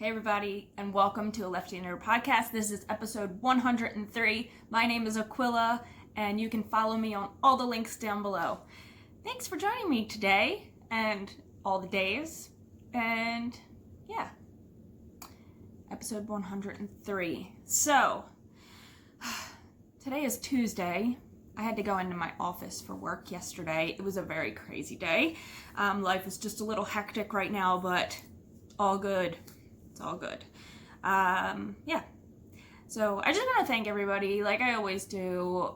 Hey everybody, and welcome to a Lefty and Her podcast. This is episode 103. My name is Aquila, and you can follow me on all the links down below. Thanks for joining me today, and all the days, and yeah, episode 103. So, today is Tuesday. I had to go into my office for work yesterday. It was a very crazy day. Life is just a little hectic right now, but all good. It's all good. Yeah. So I just want to thank everybody, like I always do,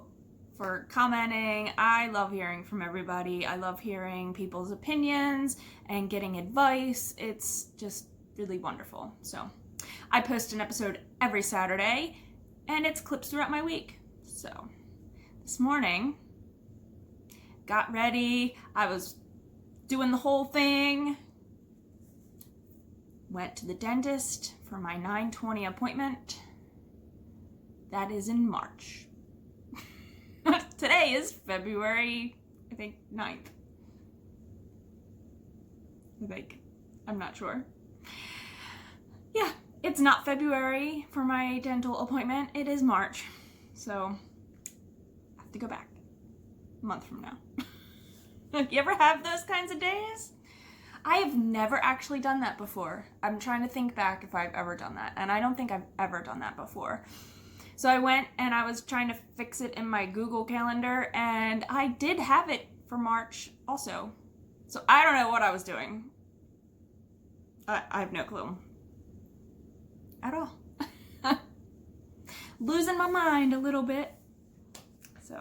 for commenting. I love hearing from everybody. I love hearing people's opinions and getting advice. It's just really wonderful. So I post an episode every Saturday, and it's clips throughout my week. So this morning, got ready. I was doing the whole thing. Went to the dentist for my 9:20 appointment. That is in March. Today is February, I think, 9th. I'm not sure. Yeah, it's not February for my dental appointment. It is March. So, I have to go back a month from now. You ever have those kinds of days? I have never actually done that before. I'm trying to think back if I've ever done that, and I don't think I've ever done that before. So I went and I was trying to fix it in my Google Calendar, and I did have it for March also. So I don't know what I was doing. I have no clue. At all. Losing my mind a little bit. So,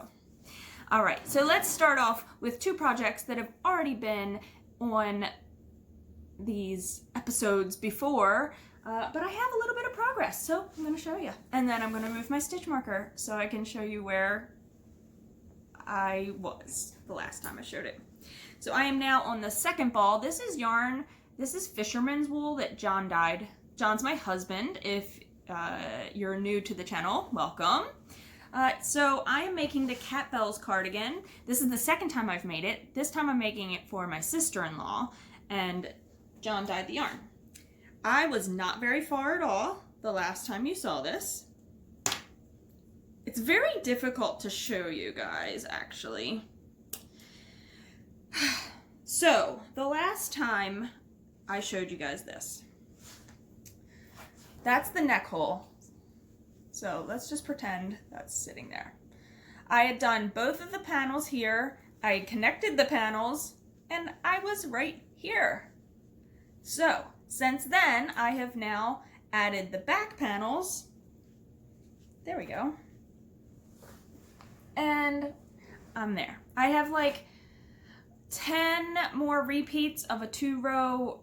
all right. So let's start off with two projects that have already been on these episodes before, but I have a little bit of progress, so I'm going to show you. And then I'm going to move my stitch marker so I can show you where I was the last time I showed it. So I am now on the second ball. This is yarn. This is fisherman's wool that John dyed. John's my husband. If you're new to the channel, welcome. So I am making the Cat Bells Cardigan. This is the second time I've made it. This time I'm making it for my sister-in-law, and John dyed the yarn. I was not very far at all the last time you saw this. It's very difficult to show you guys, actually. So, the last time I showed you guys this. That's the neck hole. So let's just pretend that's sitting there. I had done both of the panels here. I had connected the panels, and I was right here. So since then, I have now added the back panels. There we go. And I'm there. I have like 10 more repeats of a 2-row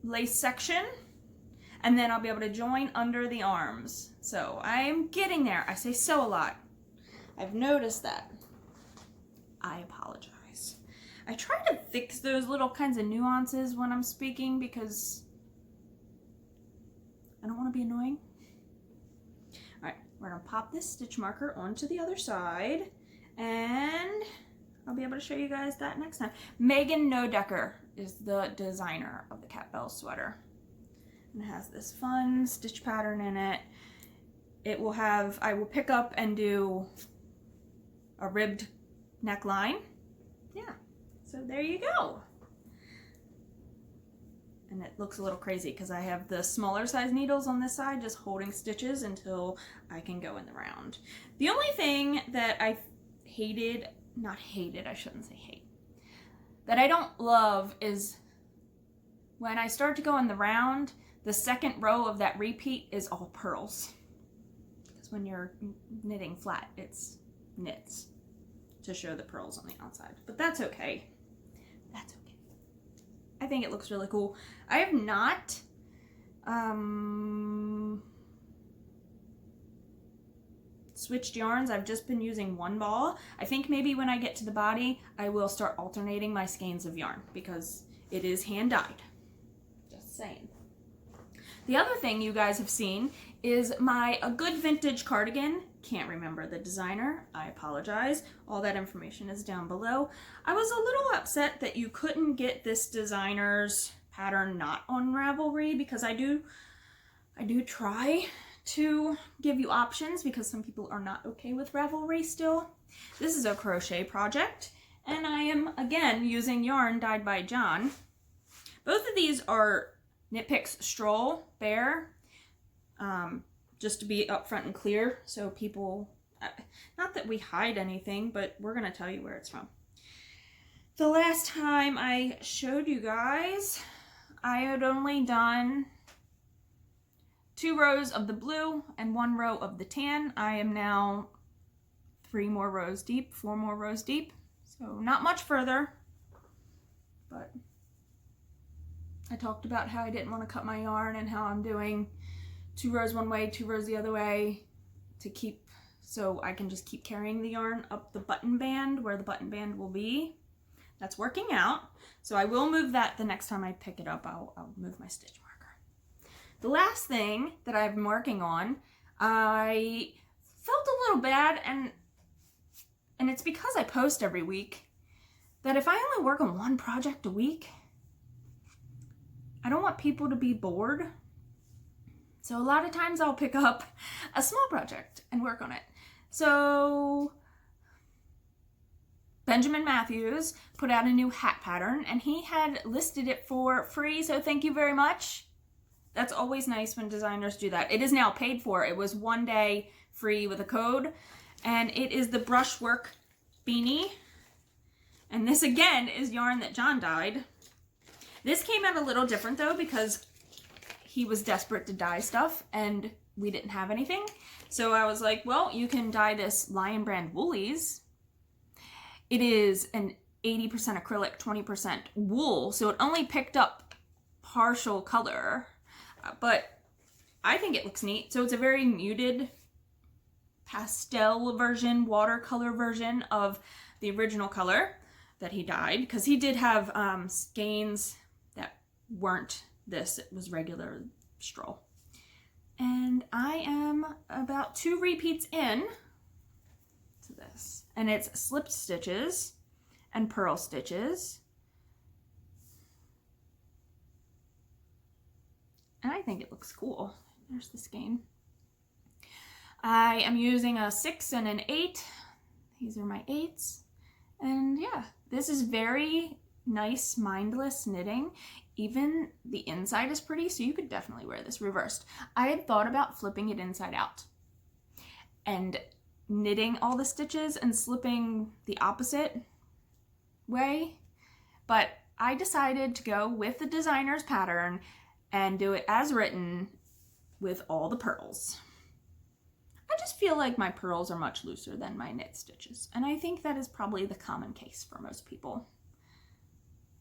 lace section. And then I'll be able to join under the arms. So I am getting there. I say so a lot. I've noticed that. I apologize. I try to fix those little kinds of nuances when I'm speaking because I don't want to be annoying. All right, we're going to pop this stitch marker onto the other side, and I'll be able to show you guys that next time. Megan Nodecker is the designer of the Cat Bells sweater. And it has this fun stitch pattern in it. It will have, I will pick up and do a ribbed neckline. Yeah, so there you go. And it looks a little crazy because I have the smaller size needles on this side just holding stitches until I can go in the round. The only thing that I hated, not hated, I shouldn't say hate, that I don't love is when I start to go in the round, the second row of that repeat is all pearls. Because when you're knitting flat, it's knits to show the pearls on the outside. But that's okay. That's okay. I think it looks really cool. I have not switched yarns. I've just been using one ball. I think maybe when I get to the body, I will start alternating my skeins of yarn because it is hand dyed. Just saying. The other thing you guys have seen is a good vintage cardigan. Can't remember the designer. I apologize. All that information is down below. I was a little upset that you couldn't get this designer's pattern not on Ravelry, because I do try to give you options because some people are not okay with Ravelry still. This is a crochet project, and I am again using yarn dyed by John. Both of these are Knit Picks Stroll Bear, just to be upfront and clear, so people, not that we hide anything, but we're gonna tell you where it's from. The last time I showed you guys, I had only done 2 rows of the blue and 1 row of the tan. I am now 3 more rows deep, 4 more rows deep. So not much further, but I talked about how I didn't want to cut my yarn and how I'm doing 2 rows one way, 2 rows the other way to keep, so I can just keep carrying the yarn up the button band where the button band will be. That's working out. So I will move that the next time I pick it up. I'll move my stitch marker. The last thing that I've been working on, I felt a little bad, and it's because I post every week, that if I only work on 1 project a week, I don't want people to be bored. So a lot of times I'll pick up a small project and work on it. So Benjamin Matthews put out a new hat pattern, and he had listed it for free, so thank you very much. That's always nice when designers do that. It is now paid for. It was 1 day free with a code, and it is the Brushwork Beanie. And this again is yarn that John dyed. This came out a little different though, because he was desperate to dye stuff and we didn't have anything. So I was like, well, you can dye this Lion Brand Woolies. It is an 80% acrylic, 20% wool, so it only picked up partial color, but I think it looks neat. So it's a very muted pastel version, watercolor version of the original color that he dyed, because he did have skeins that weren't this. It was regular stroll. And I am about 2 repeats in to this, and it's slipped stitches and purl stitches, and I think it looks cool. There's the skein. I am using a 6 and an 8. These are my 8s, and yeah, this is very nice, mindless knitting. Even the inside is pretty, so you could definitely wear this reversed. I had thought about flipping it inside out and knitting all the stitches and slipping the opposite way, but I decided to go with the designer's pattern and do it as written with all the purls. I just feel like my purls are much looser than my knit stitches, and I think that is probably the common case for most people.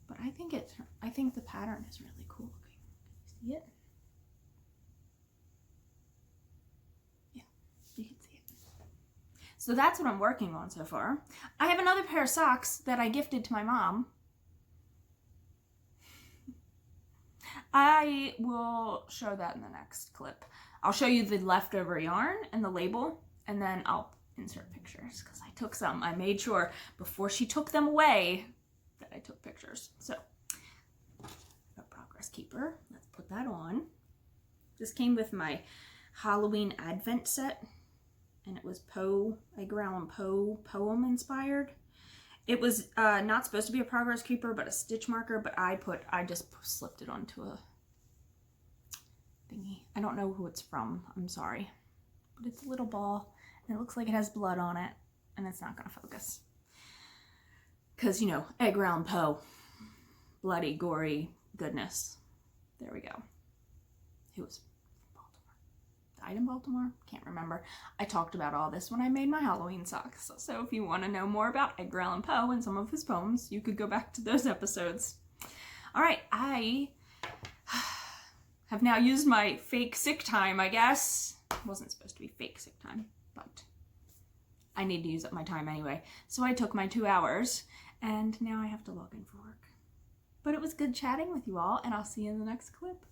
But I think the pattern is really cool looking. Can you see it? Yeah, you can see it. So that's what I'm working on so far. I have another pair of socks that I gifted to my mom. I will show that in the next clip. I'll show you the leftover yarn and the label, and then I'll insert pictures because I took some. I made sure before she took them away that I took pictures. So, a progress keeper. Let's put that on. This came with my Halloween Advent set, and it was Edgar Allan Poe poem inspired. It was not supposed to be a progress keeper, but a stitch marker, but I just slipped it onto a thingy. I don't know who it's from, I'm sorry. But it's a little ball, and it looks like it has blood on it, and it's not gonna focus. Because, you know, Edgar Allan Poe, bloody, gory goodness. There we go. He was from Baltimore. Died in Baltimore? Can't remember. I talked about all this when I made my Halloween socks. So if you want to know more about Edgar Allan Poe and some of his poems, you could go back to those episodes. All right, I have now used my fake sick time, I guess. It wasn't supposed to be fake sick time, but I need to use up my time anyway. So I took my 2 hours, and now I have to log in for work. But it was good chatting with you all, and I'll see you in the next clip.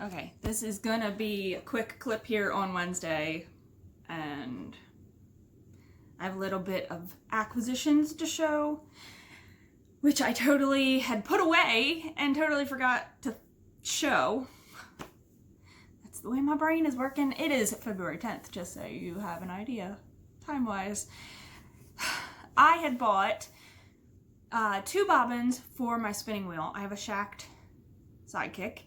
Okay, this is gonna be a quick clip here on Wednesday, and I have a little bit of acquisitions to show. which I totally had put away and totally forgot to show. That's the way my brain is working. It is February 10th, just so you have an idea, time-wise. I had bought 2 bobbins for my spinning wheel. I have a shacked Sidekick,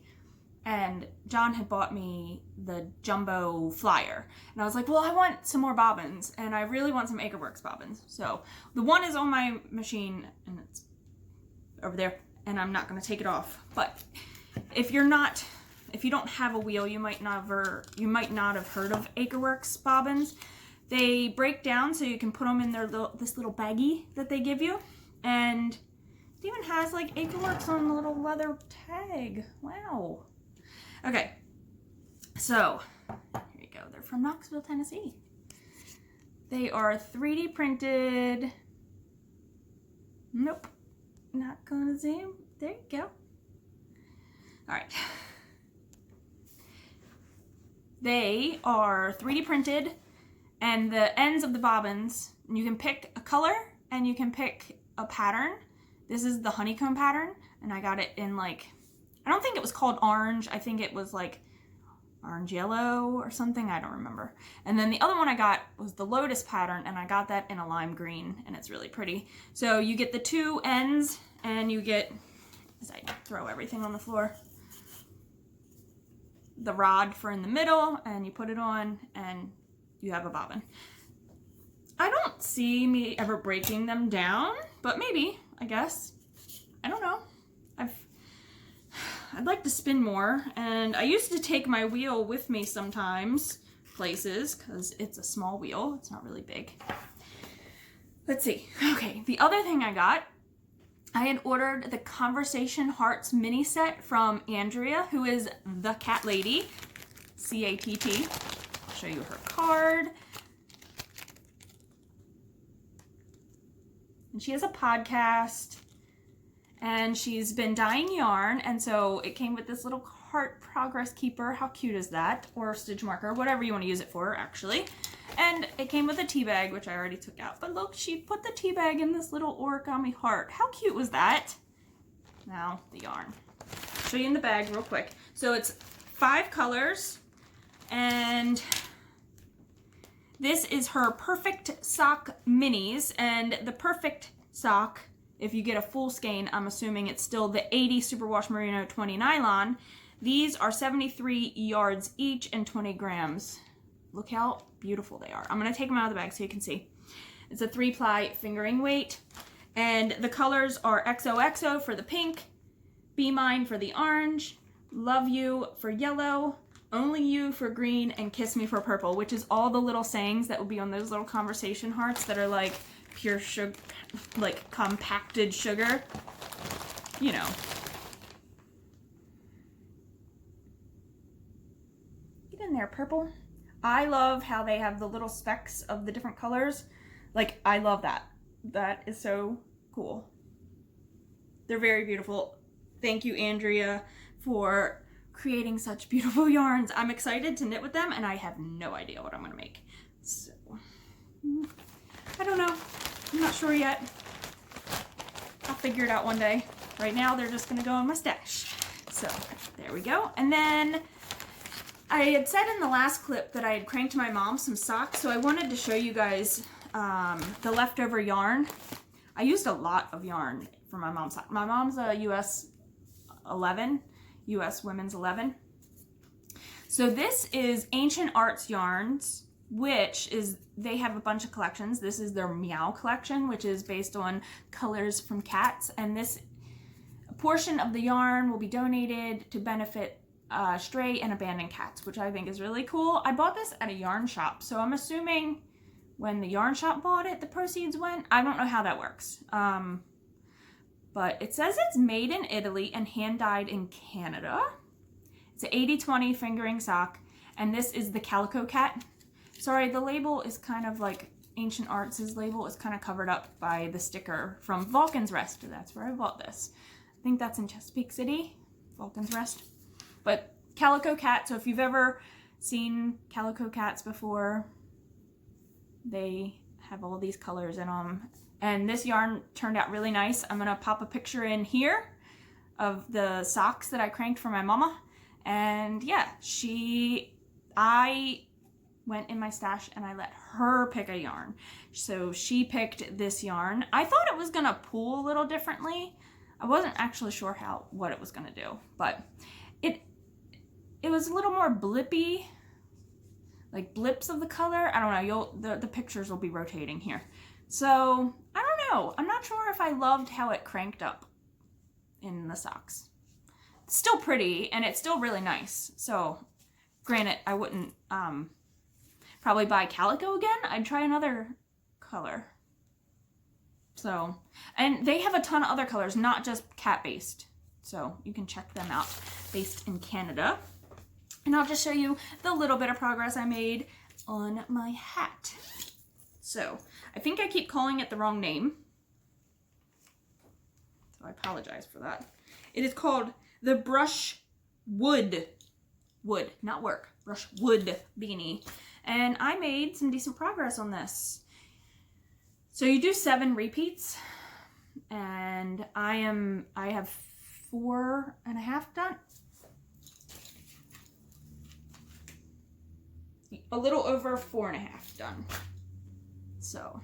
and John had bought me the jumbo flyer, and I was like, well, I want some more bobbins, and I really want some Acreworks bobbins. So the one is on my machine, and it's over there, and I'm not going to take it off. But if you don't have a wheel, you might not have heard of Acreworks bobbins. They break down so you can put them in this little baggie that they give you. And it even has like Acreworks on the little leather tag. Wow. Okay. So, here you go. They're from Knoxville, Tennessee. They are 3D printed. Nope. Not gonna zoom. There you go. Alright. They are 3D printed. And the ends of the bobbins, you can pick a color and you can pick a pattern. This is the honeycomb pattern, and I got it in like, I don't think it was called orange. I think it was like orange yellow or something. I don't remember. And then the other one I got was the lotus pattern, and I got that in a lime green, and it's really pretty. So you get the 2 ends, and you get, as I throw everything on the floor, the rod for in the middle, and you put it on, and you have a bobbin. I don't see me ever breaking them down, but maybe, I guess. I don't know. I'd like to spin more, and I used to take my wheel with me sometimes places, because it's a small wheel. It's not really big. Let's see. Okay, the other thing I got, I had ordered the Conversation Hearts mini set from Andrea, who is the cat lady, C-A-T-T. I'll show you her card. And she has a podcast, and she's been dyeing yarn, and so it came with this little heart progress keeper. How cute is that? Or stitch marker, whatever you want to use it for, actually. And it came with a tea bag, which I already took out. But look, she put the tea bag in this little origami heart. How cute was that? Now, the yarn. I'll show you in the bag real quick. So it's 5 colors, and this is her Perfect Sock Minis, and the Perfect Sock, if you get a full skein, I'm assuming it's still the 80 Superwash Merino 20 nylon. These are 73 yards each and 20 grams. Look how beautiful they are. I'm going to take them out of the bag so you can see. It's a 3-ply fingering weight, and the colors are XOXO for the pink, Be Mine for the orange, Love You for yellow, Only You for green, and Kiss Me for purple, which is all the little sayings that would be on those little conversation hearts that are like pure sugar, like compacted sugar, you know. Get in there, purple. I love how they have the little specks of the different colors. Like, I love that. That is so cool. They're very beautiful. Thank you, Andrea, for creating such beautiful yarns. I'm excited to knit with them, and I have no idea what I'm going to make. So, I don't know. I'm not sure yet. I'll figure it out one day. Right now, they're just going to go in my stash. So, there we go. And then I had said in the last clip that I had cranked my mom some socks, so I wanted to show you guys the leftover yarn. I used a lot of yarn for my mom's sock. My mom's a US 11. US Women's 11. So this is Ancient Arts Yarns, which is, they have a bunch of collections. This is their Meow collection, which is based on colors from cats, and this portion of the yarn will be donated to benefit stray and abandoned cats, which I think is really cool. I bought this at a yarn shop, so I'm assuming when the yarn shop bought it, the proceeds went. I don't know how that works. But it says it's made in Italy and hand-dyed in Canada. It's an 80/20 fingering sock, and this is the Calico Cat. Sorry, the label is kind of like Ancient Arts' label is kind of covered up by the sticker from Vulcan's Rest. That's where I bought this. I think that's in Chesapeake City, Vulcan's Rest. But Calico Cat, so if you've ever seen Calico Cats before, they have all these colors in them. And this yarn turned out really nice. I'm gonna pop a picture in here of the socks that I cranked for my mama. And yeah, I went in my stash and I let her pick a yarn. So she picked this yarn. I thought it was gonna pull a little differently. I wasn't actually sure what it was gonna do, but it was a little more blippy, like blips of the color. I don't know, the pictures will be rotating here. So I don't know, I'm not sure if I loved how it cranked up in the socks. It's still pretty and it's still really nice. So granted, I wouldn't probably buy calico again. I'd try another color. So, and they have a ton of other colors, not just cat based. So you can check them out, based in Canada. And I'll just show you the little bit of progress I made on my hat. So I think I keep calling it the wrong name. So I apologize for that. It is called the Brushwood, wood, not work, Brushwood Beanie. And I made some decent progress on this. So you do 7 repeats, and I have 4.5 done. A little over 4.5 done. So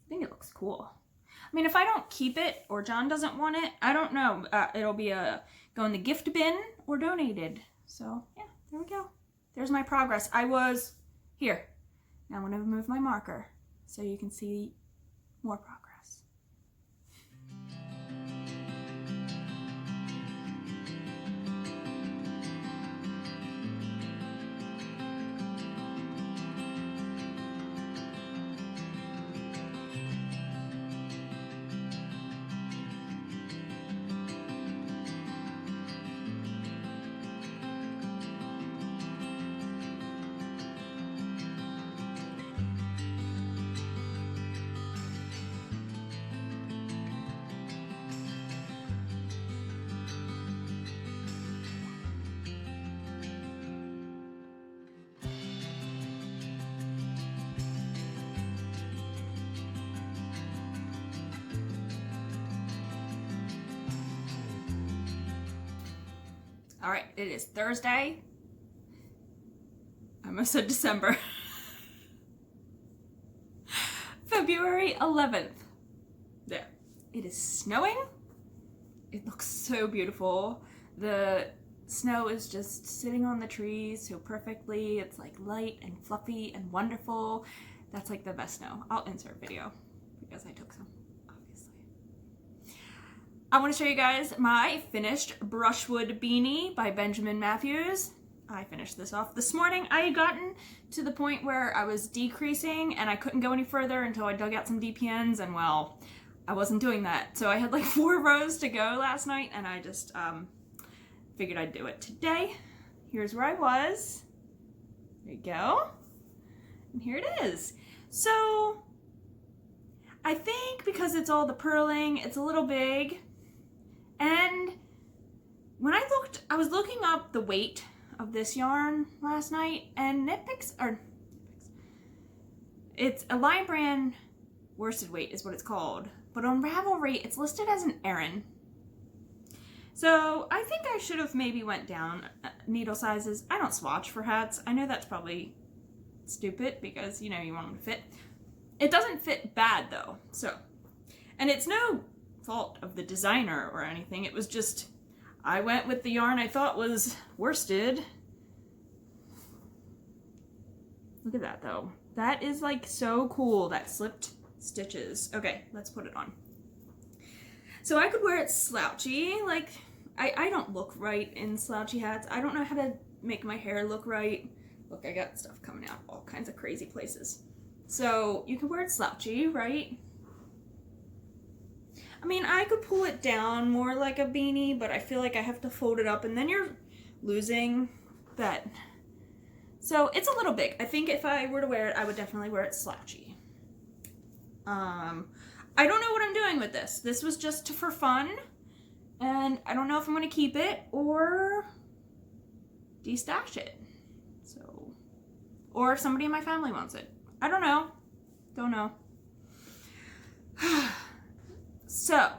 I think it looks cool. I mean, if I don't keep it or John doesn't want it, I don't know. It'll be go in the gift bin or donated. So yeah, there we go. There's my progress. I was here. Now I'm going to move my marker so you can see more progress. All right, it is Thursday. I almost said December. February 11th. There. It is snowing. It looks so beautiful. The snow is just sitting on the trees so perfectly. It's like light and fluffy and wonderful. That's like the best snow. I'll insert video because I took some. I want to show you guys my finished Brushwood Beanie by Benjamin Matthews. I finished this off this morning. I had gotten to the point where I was decreasing and I couldn't go any further until I dug out some DPNs, and well, I wasn't doing that. So I had like 4 rows to go last night, and I just figured I'd do it today. Here's where I was. There you go. And here it is. So I think because it's all the purling, it's a little big. And when I was looking up the weight of this yarn last night, and it's a line brand worsted weight is what it's called, but on Ravelry it's listed as an Aran. So I think I should have maybe went down needle sizes. I don't swatch for hats. I know that's probably stupid because, you know, you want them to fit. It doesn't fit bad though, so. And it's no fault of the designer or anything. It was just, I went with the yarn I thought was worsted. Look at that though. That is like so cool, that slipped stitches. Okay, let's put it on. So I could wear it slouchy, like I don't look right in slouchy hats. I don't know how to make my hair look right. Look, I got stuff coming out all kinds of crazy places. So you can wear it slouchy, right? I mean, I could pull it down more like a beanie, but I feel like I have to fold it up and then you're losing that. So it's a little big. I think if I were to wear it, I would definitely wear it slouchy. I don't know what I'm doing with this. This was just for fun, and I don't know if I'm going to keep it or destash it. So Or if somebody in my family wants it. I don't know. Don't know. So,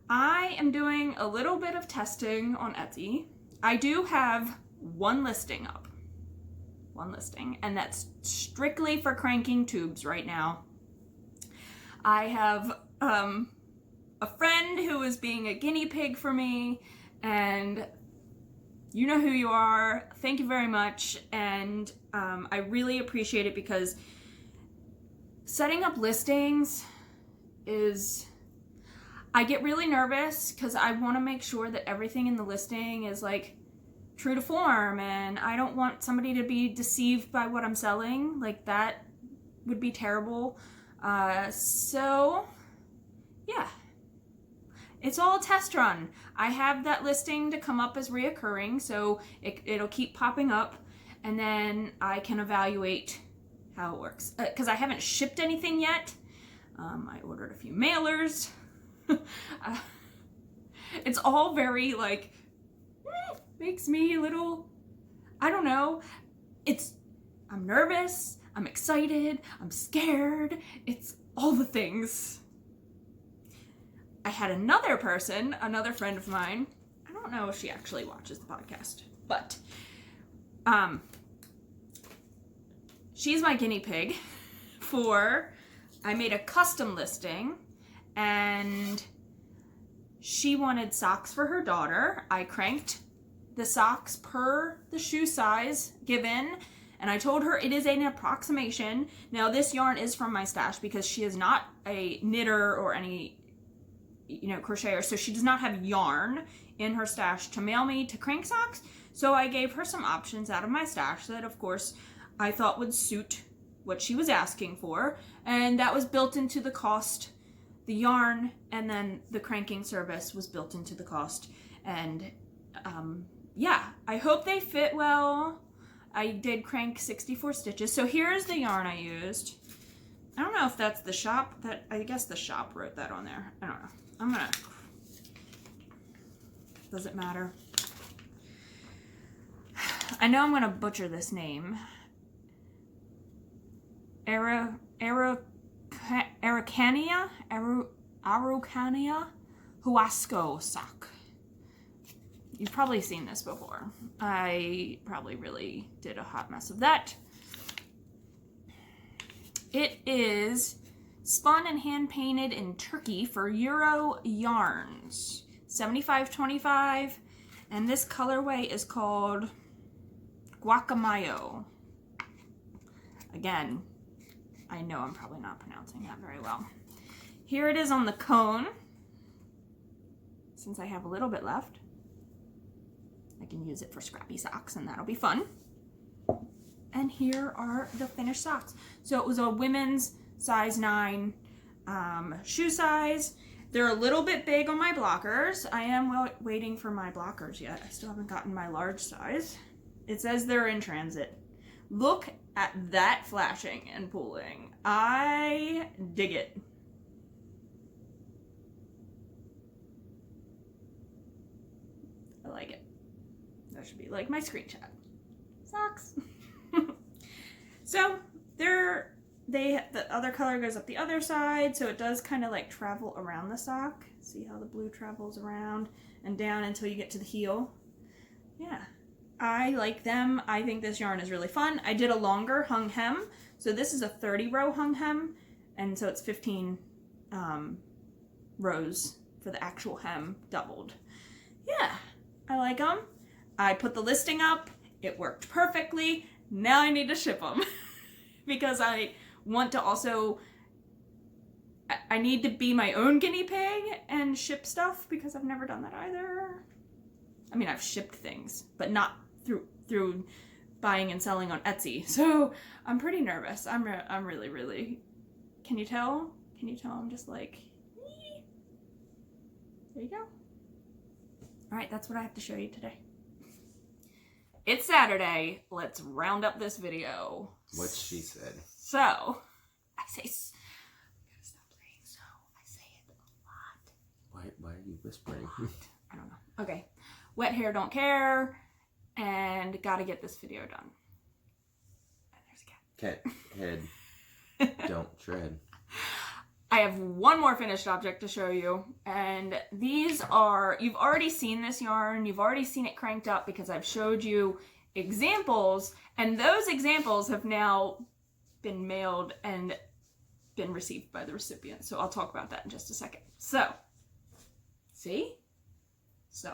I am doing a little bit of testing on Etsy. I do have one listing up. One listing. And that's strictly for cranking tubes right now. I have a friend who is being a guinea pig for me, and you know who you are. Thank you very much. And I really appreciate it, because setting up listings is, I get really nervous because I want to make sure that everything in the listing is like true to form, and I don't want somebody to be deceived by what I'm selling. Like, that would be terrible. So yeah, it's all a test run. I have that listing to come up as reoccurring, so it'll keep popping up, and then I can evaluate how it works. Because I haven't shipped anything yet. I ordered a few mailers. It's all very like, makes me a little, I don't know. I'm nervous, I'm excited, I'm scared. It's all the things. I had another friend of mine. I don't know if she actually watches the podcast, but she's my guinea pig I made a custom listing, and she wanted socks for her daughter. I cranked the socks per the shoe size given, and I told her it is an approximation. Now, this yarn is from my stash because she is not a knitter or any, crocheter, so she does not have yarn in her stash to mail me to crank socks. So I gave her some options out of my stash that, of course, I thought would suit what she was asking for, and that was built into the cost. The yarn and then the cranking service was built into the cost, and yeah, I hope they fit well. I did crank 64 stitches. So here's the yarn I used. I don't know if that's the shop, I guess the shop wrote that on there. I don't know. Does it matter? I know I'm gonna butcher this name. Araucania Huasco sock. You've probably seen this before. I probably really did a hot mess of that. It is spun and hand painted in Turkey for Euro yarns. 75.25, and this colorway is called Guacamayo. Again, I know I'm probably not pronouncing that very well. Here it is on the cone. Since I have a little bit left, I can use it for scrappy socks, and that'll be fun. And here are the finished socks. So it was a women's size 9 shoe size. They're a little bit big on my blockers. I am waiting for my blockers yet. I still haven't gotten my large size. It says they're in transit. Look at that flashing and pooling. I dig it. I like it. That should be like my screenshot. Socks. So the other color goes up the other side, so it does kind of like travel around the sock. See how the blue travels around and down until you get to the heel. Yeah. I like them. I think this yarn is really fun. I did a longer hung hem. So this is a 30 row hung hem, and so it's 15 rows for the actual hem doubled. Yeah, I like them. I put the listing up. It worked perfectly. Now I need to ship them because I want to also, I need to be my own guinea pig and ship stuff because I've never done that either. I mean, I've shipped things, but not through buying and selling on Etsy. So I'm pretty nervous. I'm really, really, can you tell? Can you tell I'm just like, ee. There you go. All right, that's what I have to show you today. It's Saturday. Let's round up this video. What she said. So, I say, I gotta stop saying so. I say it a lot. Why are you whispering? I don't know. Okay. Wet hair don't care, and gotta get this video done. Cat head. Don't tread. I have one more finished object to show you, and these are, you've already seen this yarn, you've already seen it cranked up because I've showed you examples, and those examples have now been mailed and been received by the recipient. So I'll talk about that in just a second. So, see? So,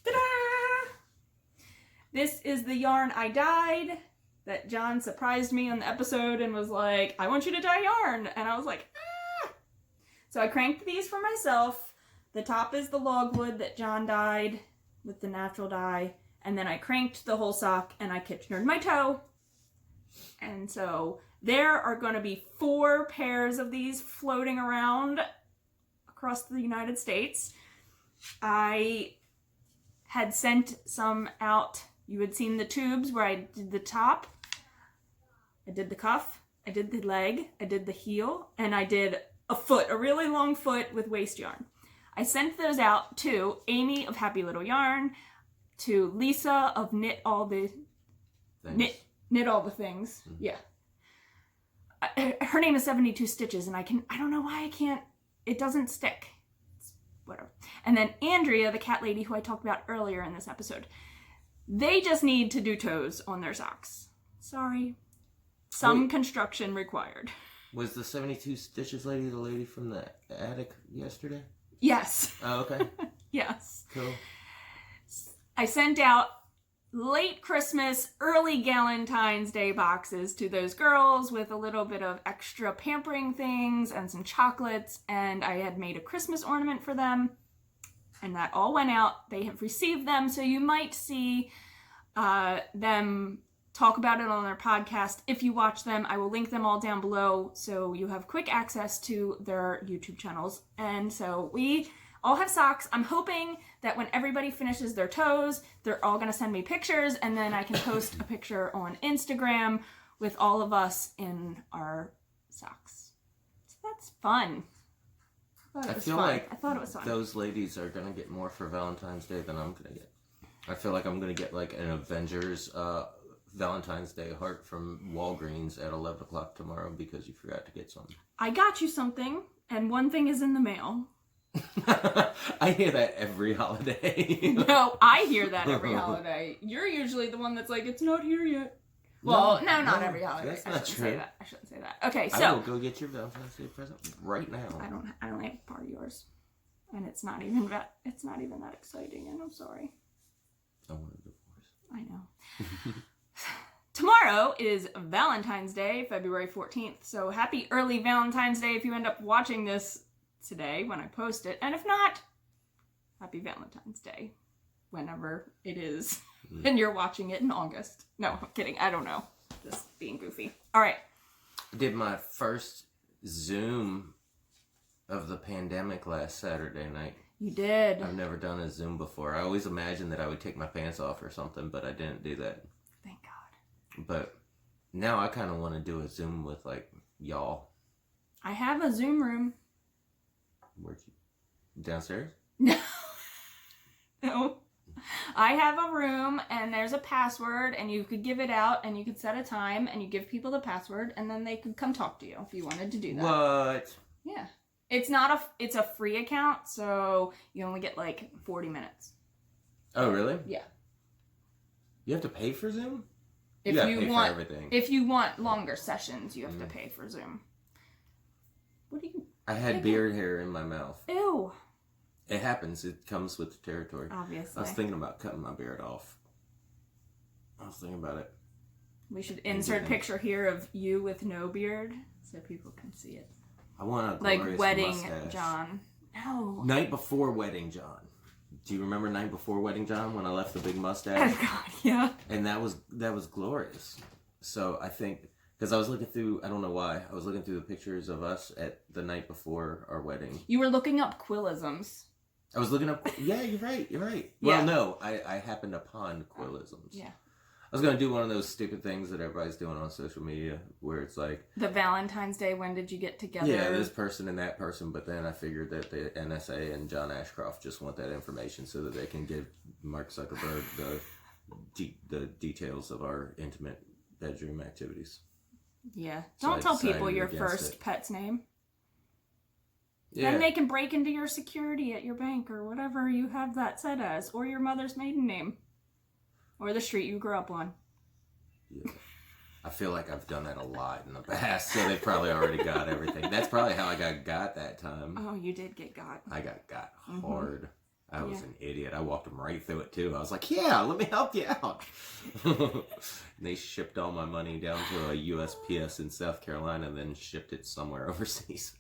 ta-da! This is the yarn I dyed that John surprised me on the episode and was like, I want you to dye yarn. And I was like, ah! So I cranked these for myself. The top is the logwood that John dyed with the natural dye. And then I cranked the whole sock and I Kitchenered my toe. And so there are going to be 4 pairs of these floating around across the United States. I had sent some out. You had seen the tubes where I did the top, I did the cuff, I did the leg, I did the heel, and I did a foot, a really long foot with waste yarn. I sent those out to Amie of Happy Little Yarn, to Lisa of Knit All the Knit All the Things. Mm-hmm. Yeah. Her name is 72 Stitches, and I don't know why I can't, it doesn't stick. It's whatever. And then Andrea, the cat lady who I talked about earlier in this episode. They just need to do toes on their socks. Sorry. Some construction required. Was the 72 Stitches lady the lady from the attic yesterday? Yes. Oh, okay. Yes. Cool. I sent out late Christmas, early Galentine's Day boxes to those girls with a little bit of extra pampering things and some chocolates, and I had made a Christmas ornament for them. And that all went out. They have received them, so you might see them talk about it on their podcast. If you watch them, I will link them all down below so you have quick access to their YouTube channels. And so we all have socks. I'm hoping that when everybody finishes their toes, they're all going to send me pictures, and then I can post a picture on Instagram with all of us in our socks. So that's fun. I feel like I thought it was fun. Those ladies are going to get more for Valentine's Day than I'm going to get. I feel like I'm going to get like an Avengers Valentine's Day heart from Walgreens at 11 o'clock tomorrow because you forgot to get something. I got you something, and one thing is in the mail. I hear that every holiday. No, I hear that every holiday. You're usually the one that's like, it's not here yet. Well, no, not every holiday. That's not true. I shouldn't say that. Okay, so I will go get your Valentine's Day present right now. I only have part of yours, and it's not even that exciting. And I'm sorry. I want a divorce. I know. Tomorrow is Valentine's Day, February 14th. So happy early Valentine's Day if you end up watching this today when I post it, and if not, happy Valentine's Day whenever it is. And you're watching it in August. No, I'm kidding. I don't know. Just being goofy. All right. I did my first Zoom of the pandemic last Saturday night. You did. I've never done a Zoom before. I always imagined that I would take my pants off or something, but I didn't do that. Thank God. But now I kind of want to do a Zoom with, like, y'all. I have a Zoom room. Where'd you? Downstairs? No. No. I have a room, and there's a password, and you could give it out, and you could set a time, and you give people the password, and then they could come talk to you if you wanted to do that. What? Yeah. It's a free account, so you only get like 40 minutes. Oh, really? Yeah. You have to pay for Zoom? If you want everything. If you want longer sessions, you have to pay for Zoom. What do you... I had beard hair in my mouth. Ew. It happens. It comes with the territory. Obviously. I was thinking about cutting my beard off. I was thinking about it. We should insert picture here of you with no beard so people can see it. I want a glorious like wedding mustache. John. No. Night before wedding John. Do you remember night before wedding John when I left the big mustache? Oh God, yeah. And that was glorious. So I think because I was looking through, I don't know why, I was looking through the pictures of us at the night before our wedding. You were looking up quillisms. I was looking up. Yeah, you're right. Yeah. Well, no, I happened upon quillisms. Yeah. I was going to do one of those stupid things that everybody's doing on social media where it's like... The Valentine's Day, when did you get together? Yeah, this person and that person, but then I figured that the NSA and John Ashcroft just want that information so that they can give Mark Zuckerberg the details of our intimate bedroom activities. Yeah. So Don't I tell people decided your against first it. pet's name. Yeah. Then they can break into your security at your bank or whatever you have that set as, or your mother's maiden name, or the street you grew up on. Yeah. I feel like I've done that a lot in the past, so they probably already got everything. That's probably how I got that time. Oh, you did get got. I got Mm-hmm. hard. I was Yeah. an idiot. I walked them right through it too. I was like, yeah, let me help you out. They shipped all my money down to a USPS in South Carolina and then shipped it somewhere overseas.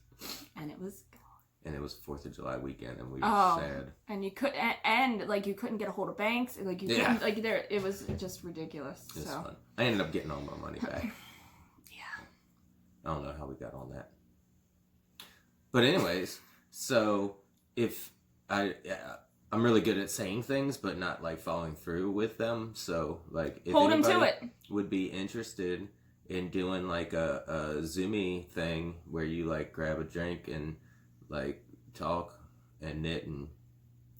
And it was gone. And it was 4th of July weekend, and we were sad. And you couldn't, and like you couldn't get a hold of banks. Like you couldn't, like there, it was just ridiculous. It's so fun. I ended up getting all my money back. Yeah. I don't know how we got on that. But anyways, so if I'm really good at saying things, but not like following through with them. So like if hold him anybody to it. would be interested in doing like a Zoomy thing where you like grab a drink and like talk and knit and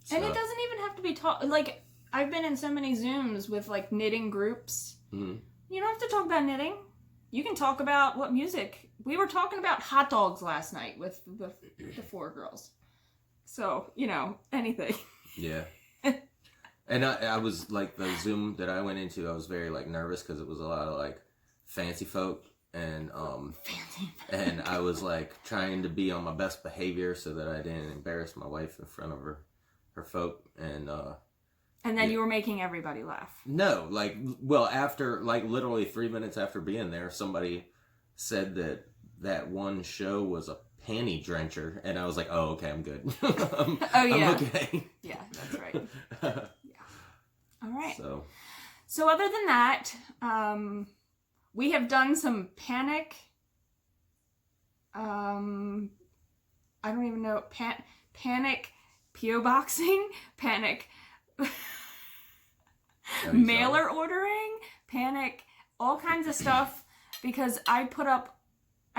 stuff. And it doesn't even have to be like I've been in so many Zooms with like knitting groups. Mm-hmm. You don't have to talk about knitting. You can talk about what music. We were talking about hot dogs last night with the 4 girls. So, you know, anything. Yeah. And I was like, the Zoom that I went into, I was very like nervous because it was a lot of like fancy folk. And and I was like trying to be on my best behavior so that I didn't embarrass my wife in front of her folk. And then you were making everybody laugh. no, like, well, after like literally 3 minutes after being there, somebody said that one show was a panty drencher, and I was like, oh, okay, I'm good. I'm okay. Yeah, that's right. Yeah. All right. So other than that, we have done some panic. I don't even know panic PO boxing, panic mailer ordering, panic all kinds of stuff because I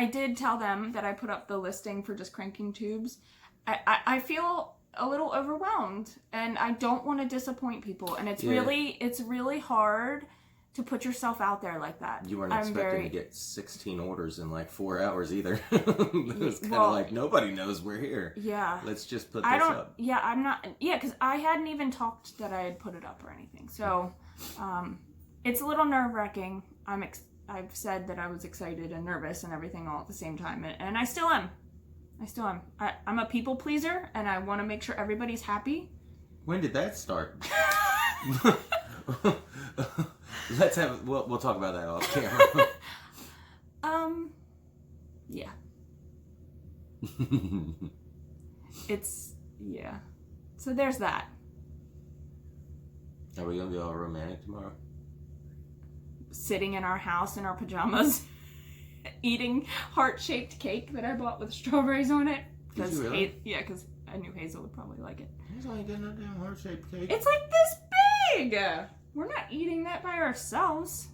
did tell them that I put up the listing for just cranking tubes. I feel a little overwhelmed and I don't want to disappoint people, and it's really hard to put yourself out there like that. You weren't expecting to get 16 orders in like 4 hours either. It was kind of like, nobody knows we're here. Yeah. Let's just put this up. Yeah, I'm not. Yeah, because I hadn't even talked that I had put it up or anything. So, it's a little nerve-wracking. I've said that I was excited and nervous and everything all at the same time. And I still am. I'm a people pleaser and I want to make sure everybody's happy. When did that start? We'll talk about that off camera. Yeah. So there's that. Are we gonna be all romantic tomorrow? Sitting in our house in our pajamas, eating heart-shaped cake that I bought with strawberries on it. Did you really? Because I knew Hazel would probably like it. Hazel ain't getting no damn heart-shaped cake. It's like this big! We're not eating that by ourselves.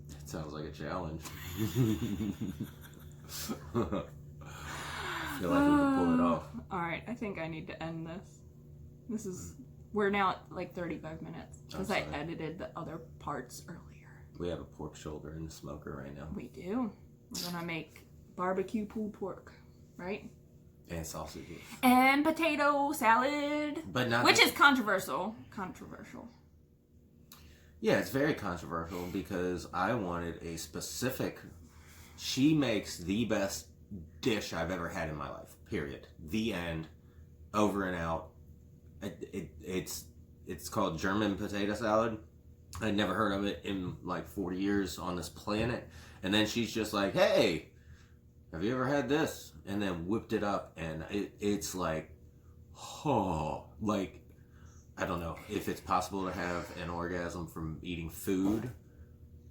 That sounds like a challenge. I feel like we can pull it off. Alright, I think I need to end this. We're now at like 35 minutes because I edited the other parts earlier. We have a pork shoulder in the smoker right now. We do. We're gonna make barbecue pulled pork, right? And sausages. And potato salad. But not which is controversial. Yeah, it's very controversial because I wanted a specific... She makes the best dish I've ever had in my life. Period. The end. Over and out. It's called German potato salad. I'd never heard of it in like 40 years on this planet. And then she's just like, hey, have you ever had this? And then whipped it up, and it's like, oh, like, I don't know if it's possible to have an orgasm from eating food,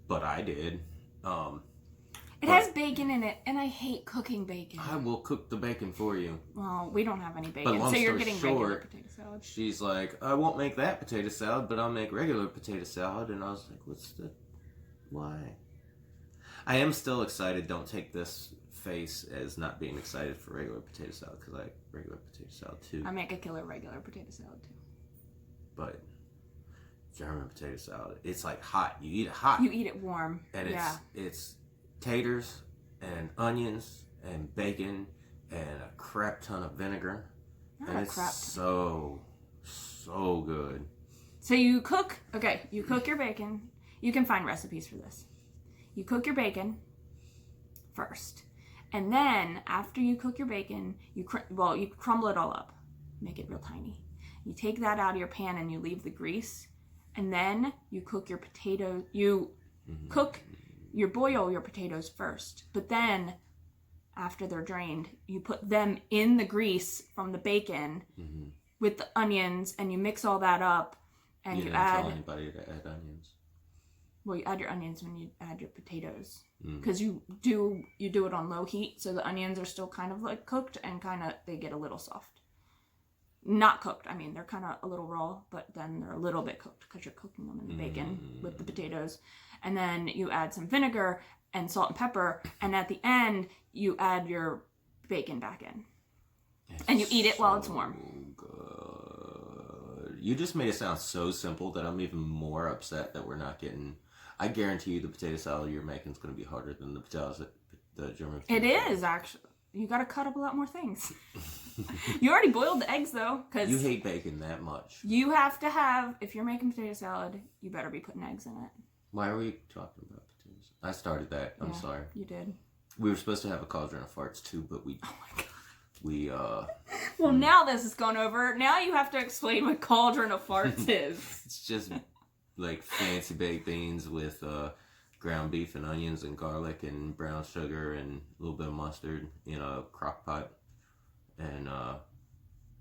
but I did. It has bacon in it, and I hate cooking bacon. I will cook the bacon for you. Well, we don't have any bacon, but so you're getting regular potato salad. She's like, I won't make that potato salad, but I'll make regular potato salad. And I was like, why? I am still excited. Don't take this face as not being excited for regular potato salad, because I like regular potato salad too. I make a killer regular potato salad too. But German potato salad. It's like hot. You eat it hot. You eat it warm. And yeah. it's taters and onions and bacon and a crap ton of vinegar. Not and a it's crap ton. so good. So you cook your bacon. You can find recipes for this. You cook your bacon first. And then after you cook your bacon, you crumble it all up. Make it real tiny. You take that out of your pan and you leave the grease. And then you cook your potatoes. You boil your potatoes first. But then after they're drained, you put them in the grease from the bacon with the onions, and you mix all that up. And you add. Tell anybody to add onions. Well, you add your onions when you add your potatoes, because you do it on low heat, so the onions are still kind of like cooked and they get a little soft. Not cooked. I mean, they're kind of a little raw, but then they're a little bit cooked because you're cooking them in the bacon with the potatoes. And then you add some vinegar and salt and pepper, and at the end you add your bacon back in, and you eat it while it's warm. Good. You just made it sound so simple that I'm even more upset that we're not getting. I guarantee you, the potato salad you're making is going to be harder than the German potato. It is actually. You got to cut up a lot more things. You already boiled the eggs, though. Cause you hate bacon that much. You have to have, if you're making potato salad, you better be putting eggs in it. Why are we talking about potatoes? I started that. I'm sorry. You did. We were supposed to have a cauldron of farts, too, but we... Oh, my God. We, Well, now this has gone over. Now you have to explain what cauldron of farts is. It's just, like, fancy baked beans with, ground beef and onions and garlic and brown sugar and a little bit of mustard in a crock pot. And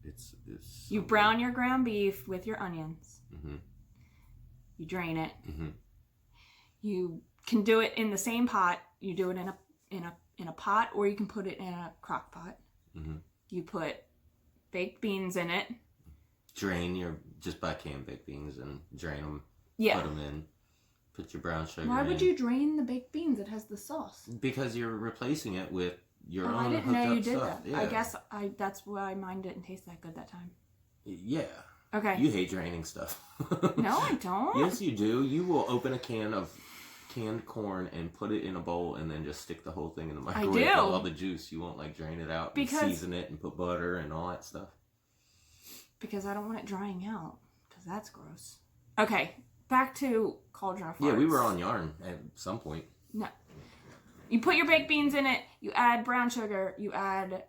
it's you brown your ground beef with your onions. Mm-hmm. You drain it. Mm-hmm. You can do it in the same pot. You do it in a pot, or you can put it in a crock pot. Mm-hmm. You put baked beans in it. Just buy canned baked beans and drain them. Yeah. Put them in. Put your brown sugar in. Why would you drain the baked beans? It has the sauce. Because you're replacing it with your own I didn't hooked know up you did stuff. that. Yeah. I guess that's why mine didn't taste that good that time. Yeah. Okay. You hate draining stuff. No, I don't. Yes, you do. You will open a can of canned corn and put it in a bowl and then just stick the whole thing in the microwave with all the juice. You won't drain it out and season it and put butter and all that stuff. Because I don't want it drying out. Because that's gross. Okay. Back to cauldron of farts. Yeah, we were on yarn at some point. No. You put your baked beans in it. You add brown sugar. You add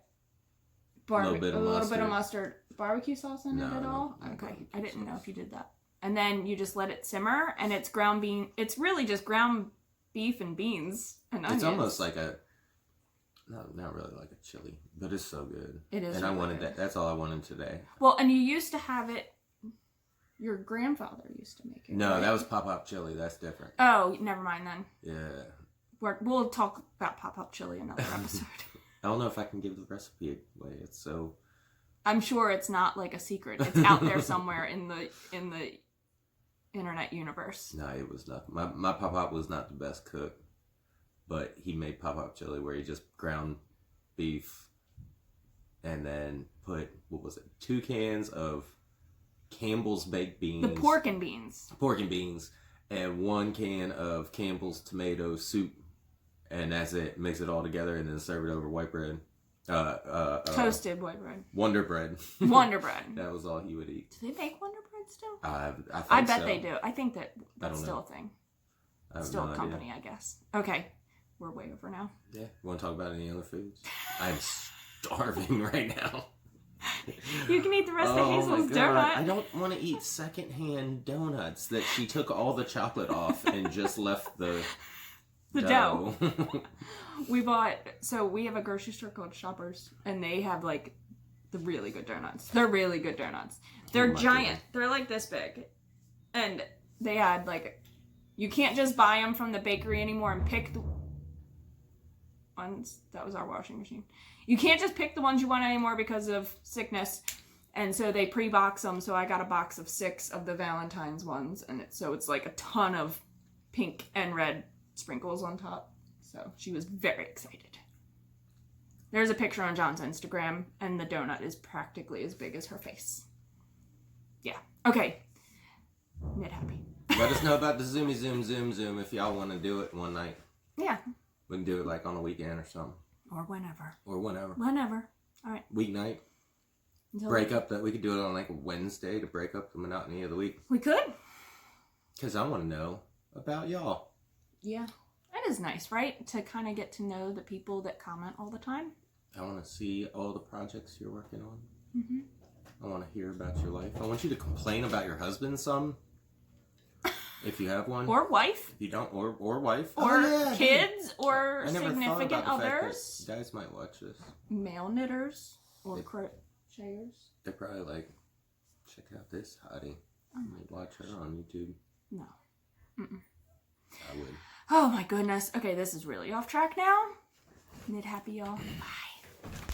a little bit of mustard. Barbecue sauce in it at all? No, okay. I didn't know if you did that. And then you just let it simmer, and it's ground bean. It's really just ground beef and beans and onions. It's almost like not really like a chili, but it's so good. It is. And really I wanted good. that. That's all I wanted today. Well, and you used to have it. Your grandfather used to make it. No, right? that was pop-up chili. That's different. Oh, never mind then. Yeah. We'll talk about pop-up chili another episode. I don't know if I can give the recipe away. It's so. I'm sure it's not like a secret. It's out there somewhere in the internet universe. No, it was not. My pop-up was not the best cook, but he made pop-up chili where he just ground beef and then put 2 cans of Campbell's baked beans. The pork and beans. And 1 can of Campbell's tomato soup. And that's it. Mix it all together and then serve it over white bread. Toasted white bread. Wonder bread. Wonder bread. That was all he would eat. Do they make Wonder bread still? I bet so. they do. I think that's still a thing. Still a company, I guess. Okay. We're way over now. Yeah. You want to talk about any other foods? I'm starving right now. You can eat the rest of Hazel's donut. I don't want to eat secondhand donuts that she took all the chocolate off and just left the dough. We have a grocery store called Shoppers, and they have the really good donuts. They're really good donuts. They're giant. They're like this big. And they had you can't just buy them from the bakery anymore and pick the ones. That was our washing machine. You can't just pick the ones you want anymore because of sickness. And so they pre-box them. So I got a box of 6 of the Valentine's ones. And it's a ton of pink and red sprinkles on top. So she was very excited. There's a picture on John's Instagram, and the donut is practically as big as her face. Yeah. Okay. knit happy. Let us know about the Zoomy Zoom if y'all want to do it one night. Yeah. We can do it like on a weekend or something. Or whenever. Or whenever. Whenever. All right. Weeknight. Break up that. We could do it on like a Wednesday to break up the monotony of the week. We could. Because I want to know about y'all. Yeah. That is nice, right? To kind of get to know the people that comment all the time. I want to see all the projects you're working on. Mm-hmm. I want to hear about your life. I want you to complain about your husband some. If you have one. Or wife. If you don't, or wife. Or kids, or I never significant thought about the fact others. that you guys might watch this. Male knitters. Or crocheters. They're probably like, check out this hottie. Watch her on YouTube. No. Mm-mm. I would. Oh my goodness. Okay, this is really off track now. Knit happy, y'all. Bye.